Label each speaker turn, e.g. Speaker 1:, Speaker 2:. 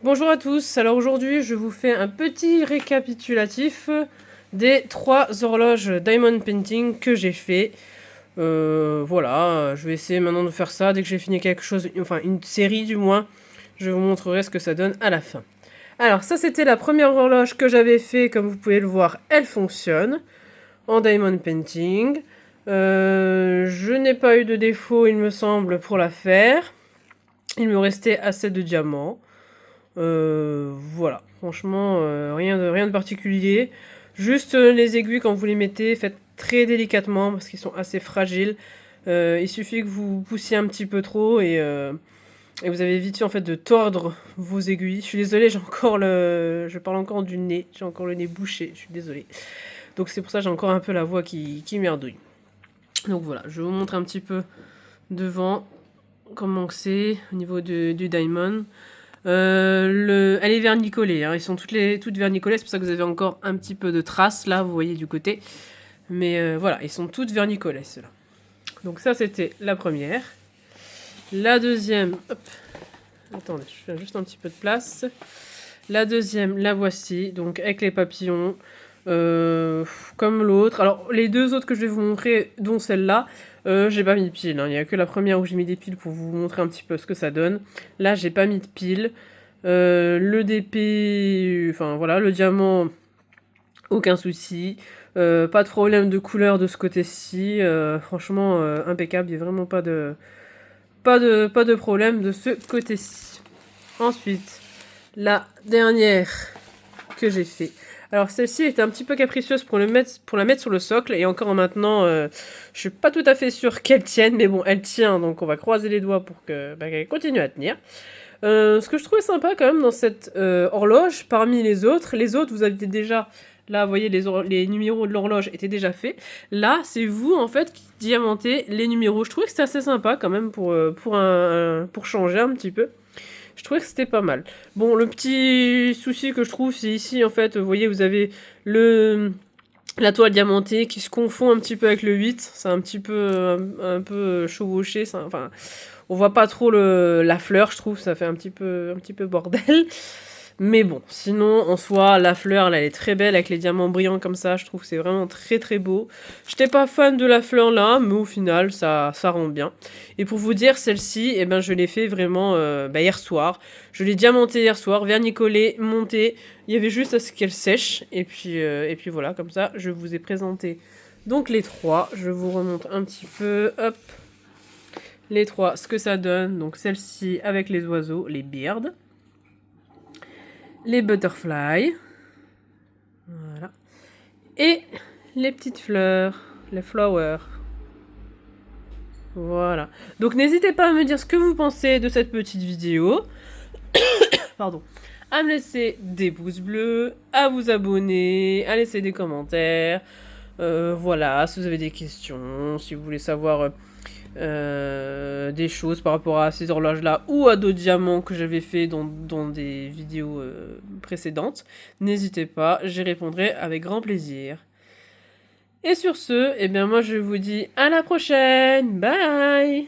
Speaker 1: Bonjour à tous, alors aujourd'hui je vous fais un petit récapitulatif des 3 horloges Diamond Painting que j'ai fait. Voilà, je vais essayer maintenant de faire ça dès que j'ai fini quelque chose, enfin une série du moins. Je vous montrerai ce que ça donne à la fin. Alors ça c'était la première horloge que j'avais fait, comme vous pouvez le voir, elle fonctionne en Diamond Painting. Je n'ai pas eu de défaut il me semble pour la faire. Il me restait assez de diamants. Voilà, franchement, rien de particulier. Juste les aiguilles, quand vous les mettez, faites très délicatement parce qu'ils sont assez fragiles. Il suffit que vous poussiez un petit peu trop et vous avez vite fait en fait de tordre vos aiguilles. Je suis désolée, je parle encore du nez, j'ai encore le nez bouché, je suis désolée. Donc c'est pour ça que j'ai encore un peu la voix qui merdouille. Donc voilà, je vais vous montrer un petit peu devant comment c'est au niveau du diamond. Elle est vernicolée, hein. Ils sont toutes vernicolées, c'est pour ça que vous avez encore un petit peu de traces là, vous voyez du côté. Mais voilà, ils sont toutes vernicolées ceux-là. Donc ça c'était la première. La deuxième, hop, attendez, je fais juste un petit peu de place. La deuxième, la voici, donc avec les papillons, comme l'autre. Alors les deux autres que je vais vous montrer, dont celle-là, j'ai pas mis de piles, hein. Il n'y a que la première où j'ai mis des piles pour vous montrer un petit peu ce que ça donne. Là j'ai pas mis de piles. Le DP, enfin voilà, le diamant, aucun souci. Pas de problème de couleur de ce côté-ci. Franchement, impeccable. Il n'y a vraiment pas de problème de ce côté-ci. Ensuite, la dernière que j'ai fait. Alors celle-ci était un petit peu capricieuse pour la mettre sur le socle. Et encore maintenant, je suis pas tout à fait sûre qu'elle tienne. Mais bon, elle tient. Donc on va croiser les doigts pour qu'elle continue à tenir. Ce que je trouvais sympa quand même dans cette horloge, parmi les autres, vous aviez déjà, là vous voyez les numéros de l'horloge étaient déjà faits. Là c'est vous en fait qui diamantez les numéros. Je trouvais que c'était assez sympa quand même pour changer un petit peu. Je trouvais que c'était pas mal. Bon, le petit souci que je trouve, c'est ici en fait, vous voyez, vous avez la toile diamantée qui se confond un petit peu avec le 8. C'est un petit peu un peu chevauché, enfin on voit pas trop la fleur, je trouve, ça fait un petit peu bordel. Mais bon, sinon, en soi, la fleur, là, elle est très belle avec les diamants brillants comme ça. Je trouve que c'est vraiment très très beau. J'étais pas fan de la fleur là, mais au final, ça rend bien. Et pour vous dire, celle-ci, eh ben, je l'ai fait vraiment hier soir. Je l'ai diamantée hier soir, vernicolée, montée. Il y avait juste à ce qu'elle sèche. Et puis voilà, comme ça, je vous ai présenté donc les 3. Je vous remonte un petit peu. Hop. Les 3, ce que ça donne. Donc celle-ci avec les oiseaux, les birds. Les butterflies. Voilà. Et les petites fleurs, les flowers. Voilà. Donc n'hésitez pas à me dire ce que vous pensez de cette petite vidéo. Pardon. À me laisser des pouces bleus, à vous abonner, à laisser des commentaires. Voilà, si vous avez des questions, si vous voulez savoir des choses par rapport à ces horloges là ou à d'autres diamants que j'avais fait dans des vidéos précédentes, n'hésitez pas, j'y répondrai avec grand plaisir. Et sur ce, eh bien moi je vous dis à la prochaine, bye.